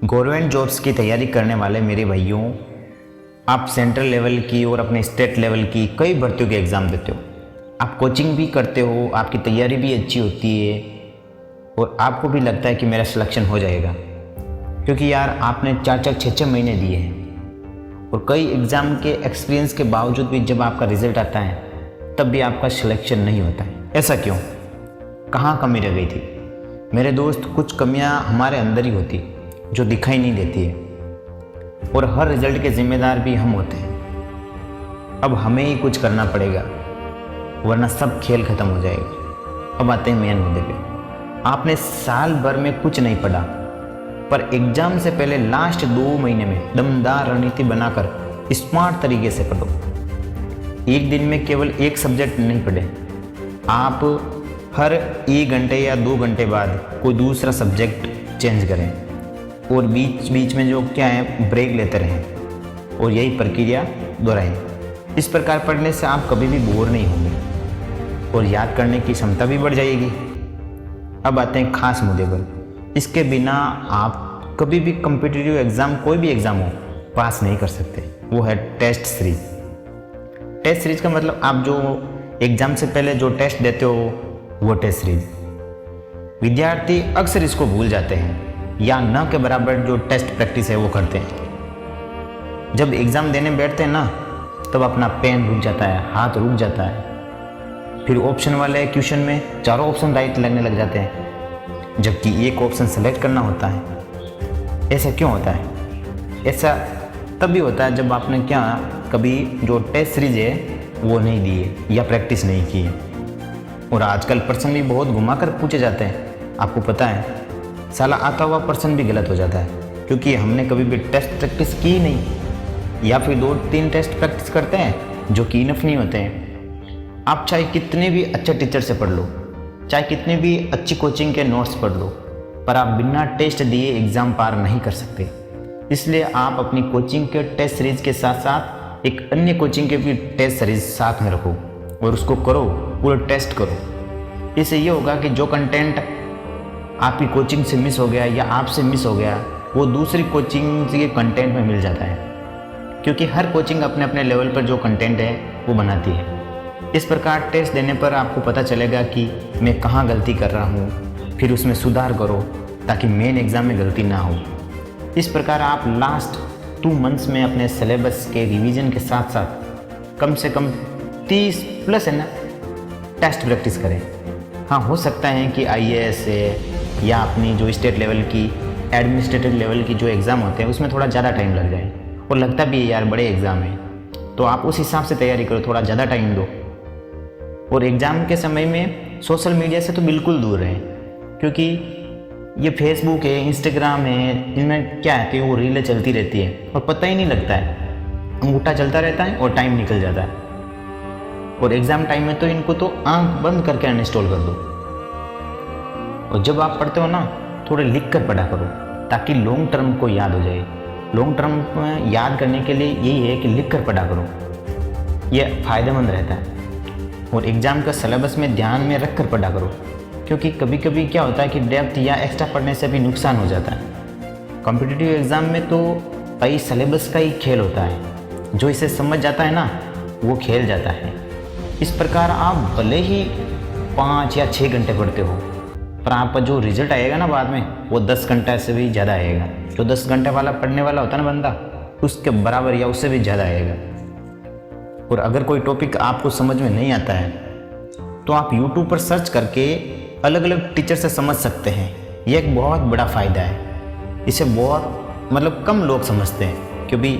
Government jobs की तैयारी करने वाले मेरे भाइयों, आप सेंट्रल लेवल की और अपने स्टेट लेवल की कई भर्तियों के एग्ज़ाम देते हो। आप कोचिंग भी करते हो, आपकी तैयारी भी अच्छी होती है और आपको भी लगता है कि मेरा सिलेक्शन हो जाएगा, क्योंकि यार आपने 4-4, 6-6 महीने दिए हैं और कई एग्ज़ाम के एक्सपीरियंस के बावजूद भी जब आपका रिजल्ट आता है तब भी आपका सिलेक्शन नहीं होता है। ऐसा क्यों? कहाँ कमी रह गई थी? मेरे दोस्त, कुछ कमियाँ हमारे अंदर ही होती जो दिखाई नहीं देती है, और हर रिजल्ट के जिम्मेदार भी हम होते हैं। अब हमें ही कुछ करना पड़ेगा, वरना सब खेल खत्म हो जाएगा। अब आते हैं मेन मुद्दे पे। आपने साल भर में कुछ नहीं पढ़ा, पर एग्जाम से पहले लास्ट 2 महीने में दमदार रणनीति बनाकर स्मार्ट तरीके से पढ़ो। एक दिन में केवल एक सब्जेक्ट नहीं पढ़े, आप हर 1 घंटे या 2 घंटे बाद कोई दूसरा सब्जेक्ट चेंज करें और बीच बीच में जो क्या है ब्रेक लेते रहें और यही प्रक्रिया दोहराएं। इस प्रकार पढ़ने से आप कभी भी बोर नहीं होंगे और याद करने की क्षमता भी बढ़ जाएगी। अब आते हैं खास मुद्दे पर। इसके बिना आप कभी भी कॉम्पिटिटिव एग्ज़ाम, कोई भी एग्ज़ाम हो, पास नहीं कर सकते। वो है टेस्ट सीरीज। टेस्ट सीरीज का मतलब आप जो एग्ज़ाम से पहले जो टेस्ट देते हो वो टेस्ट सीरीज। विद्यार्थी अक्सर इसको भूल जाते हैं या न के बराबर जो टेस्ट प्रैक्टिस है वो करते हैं। जब एग्ज़ाम देने बैठते हैं ना, तब अपना पेन रुक जाता है, हाथ रुक जाता है। फिर ऑप्शन वाले क्वेश्चन में चारों ऑप्शन राइट लगने लग जाते हैं, जबकि एक ऑप्शन सेलेक्ट करना होता है। ऐसा क्यों होता है? ऐसा तब भी होता है जब आपने क्या कभी जो टेस्ट सीरीज है वो नहीं दी है या प्रैक्टिस नहीं की है। और आजकल प्रश्न भी बहुत घुमा कर पूछे जाते हैं। आपको पता है, साला आता हुआ प्रश्न भी गलत हो जाता है, क्योंकि हमने कभी भी टेस्ट प्रैक्टिस की नहीं, या फिर 2-3 टेस्ट प्रैक्टिस करते हैं जो कि इनफ नहीं होते हैं। आप चाहे कितने भी अच्छे टीचर से पढ़ लो, चाहे कितने भी अच्छी कोचिंग के नोट्स पढ़ लो, पर आप बिना टेस्ट दिए एग्ज़ाम पार नहीं कर सकते। इसलिए आप अपनी कोचिंग के टेस्ट सीरीज के साथ साथ एक अन्य कोचिंग के भी टेस्ट सीरीज साथ में रखो और उसको करो, पूरा टेस्ट करो। इससे ये होगा कि जो कंटेंट आपकी कोचिंग से मिस हो गया या आपसे मिस हो गया, वो दूसरी कोचिंग के कंटेंट में मिल जाता है, क्योंकि हर कोचिंग अपने अपने लेवल पर जो कंटेंट है वो बनाती है। इस प्रकार टेस्ट देने पर आपको पता चलेगा कि मैं कहाँ गलती कर रहा हूँ, फिर उसमें सुधार करो ताकि मेन एग्ज़ाम में गलती ना हो। इस प्रकार आप लास्ट 2 मंथ्स में अपने सिलेबस के रिवीजन के साथ साथ कम से कम 30+ है ना टेस्ट प्रैक्टिस करें। हाँ, हो सकता है कि IAS है या अपनी जो स्टेट लेवल की एडमिनिस्ट्रेटिव लेवल की जो एग्ज़ाम होते हैं उसमें थोड़ा ज़्यादा टाइम लग जाए, और लगता भी है यार बड़े एग्ज़ाम है, तो आप उस हिसाब से तैयारी करो, थोड़ा ज़्यादा टाइम दो। और एग्ज़ाम के समय में सोशल मीडिया से तो बिल्कुल दूर रहें, क्योंकि ये फेसबुक है, इंस्टाग्राम है, इनमें क्या है कि वो रीलें चलती रहती है और पता ही नहीं लगता है, अंगूठा चलता रहता है और टाइम निकल जाता है। और एग्ज़ाम टाइम में तो इनको तो आंख बंद करके अनइंस्टॉल कर दो। और जब आप पढ़ते हो ना, थोड़े लिख कर पढ़ा करो ताकि लॉन्ग टर्म को याद हो जाए। लॉन्ग टर्म में याद करने के लिए यही है कि लिख कर पढ़ा करो, यह फ़ायदेमंद रहता है। और एग्ज़ाम का सिलेबस में ध्यान में रख कर पढ़ा करो, क्योंकि कभी कभी क्या होता है कि डेप्थ या एक्स्ट्रा पढ़ने से भी नुकसान हो जाता है। कॉम्पिटिटिव एग्ज़ाम में तो भाई सिलेबस का ही खेल होता है, जो इसे समझ जाता है ना वो खेल जाता है। इस प्रकार आप भले ही 5 या 6 घंटे पढ़ते हो, पर आपका जो रिजल्ट आएगा ना बाद में वो 10 घंटे से भी ज़्यादा आएगा। जो 10 घंटे वाला पढ़ने वाला होता है ना बंदा, उसके बराबर या उससे भी ज़्यादा आएगा। और अगर कोई टॉपिक आपको समझ में नहीं आता है तो आप YouTube पर सर्च करके अलग अलग टीचर से समझ सकते हैं। ये एक बहुत बड़ा फ़ायदा है। इसे बहुत कम लोग समझते हैं, क्योंकि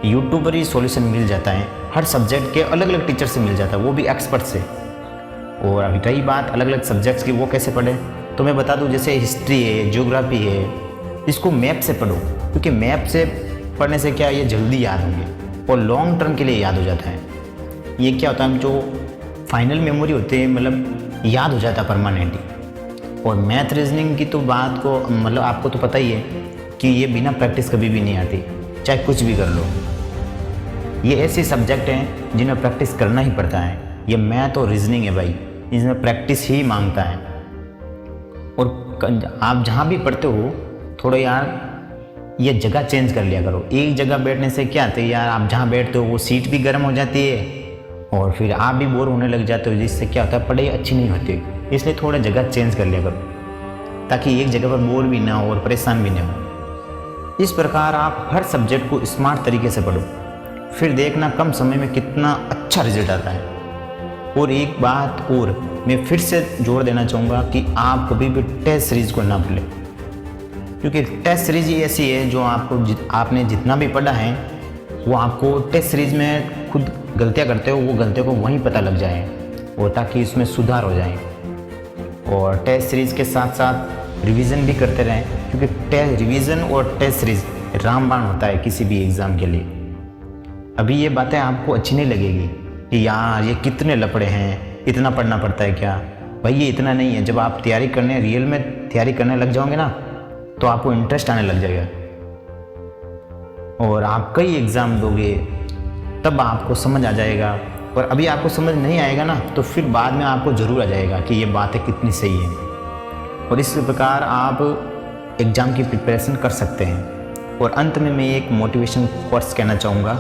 YouTube पर ही सॉल्यूशन मिल जाता है। हर सब्जेक्ट के अलग अलग टीचर से मिल जाता है, वो भी एक्सपर्ट से। और अभी रही बात अलग अलग सब्जेक्ट्स की, वो कैसे पढ़ें, तो मैं बता दूं, जैसे हिस्ट्री है, ज्योग्राफी है, इसको मैप से पढ़ो, क्योंकि मैप से पढ़ने से क्या ये जल्दी याद होंगे और लॉन्ग टर्म के लिए याद हो जाता है। ये क्या होता है, जो फाइनल मेमोरी होती है याद हो जाता है परमानेंटली। और मैथ रीजनिंग की तो बात को आपको तो पता ही है कि ये बिना प्रैक्टिस कभी भी नहीं आती, चाहे कुछ भी कर लो। ये ऐसे सब्जेक्ट हैं जिन्हें प्रैक्टिस करना ही पड़ता है। ये मैथ और रीजनिंग है भाई, इसमें प्रैक्टिस ही मांगता है। और आप जहाँ भी पढ़ते हो थोड़ा यार ये जगह चेंज कर लिया करो। एक जगह बैठने से क्या होता है यार, आप जहाँ बैठते हो वो सीट भी गर्म हो जाती है और फिर आप भी बोर होने लग जाते हो, जिससे क्या होता है पढ़ाई अच्छी नहीं होती। इसलिए थोड़ा जगह चेंज कर लिया करो ताकि एक जगह पर बोर भी ना हो और परेशान भी ना हो। इस प्रकार आप हर सब्जेक्ट को स्मार्ट तरीके से पढ़ो, फिर देखना कम समय में कितना अच्छा रिजल्ट आता है। और एक बात और मैं फिर से जोर देना चाहूँगा कि आप कभी भी टेस्ट सीरीज़ को ना भूलें, क्योंकि टेस्ट सीरीज़ ही ऐसी है जो आपने जितना भी पढ़ा है वो आपको टेस्ट सीरीज़ में खुद गलतियाँ करते हो वो गलतियों को वहीं पता लग जाए और ताकि इसमें सुधार हो जाए। और टेस्ट सीरीज़ के साथ साथ रिवीजन भी करते रहें, क्योंकि रिवीजन और टेस्ट सीरीज़ रामबाण होता है किसी भी एग्ज़ाम के लिए। अभी ये बातें आपको अच्छी नहीं लगेगी कि यार ये कितने लफड़े हैं, इतना पढ़ना पड़ता है क्या। भाई ये इतना नहीं है। जब आप रियल में तैयारी करने लग जाओगे ना तो आपको इंटरेस्ट आने लग जाएगा और आप कई एग्ज़ाम दोगे तब आपको समझ आ जाएगा। और अभी आपको समझ नहीं आएगा ना तो फिर बाद में आपको ज़रूर आ जाएगा कि ये बातें कितनी सही हैं। और इस प्रकार आप एग्ज़ाम की प्रिपरेशन कर सकते हैं। और अंत में मैं एक मोटिवेशन कोट्स कहना चाहूँगा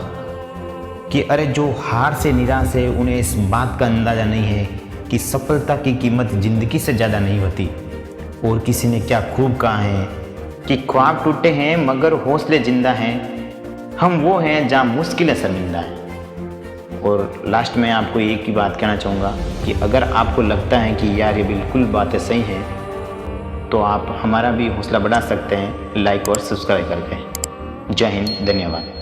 कि अरे जो हार से निराश है उन्हें इस बात का अंदाज़ा नहीं है कि सफलता की कीमत ज़िंदगी से ज़्यादा नहीं होती। और किसी ने क्या खूब कहा है कि ख्वाब टूटे हैं मगर हौसले जिंदा हैं, हम वो हैं जहाँ मुश्किलें शर्मिंदा हैं। और लास्ट में आपको एक ही बात कहना चाहूँगा कि अगर आपको लगता है कि यार ये बिल्कुल बातें सही हैं तो आप हमारा भी हौसला बढ़ा सकते हैं लाइक और सब्सक्राइब करके। जय हिंद, धन्यवाद।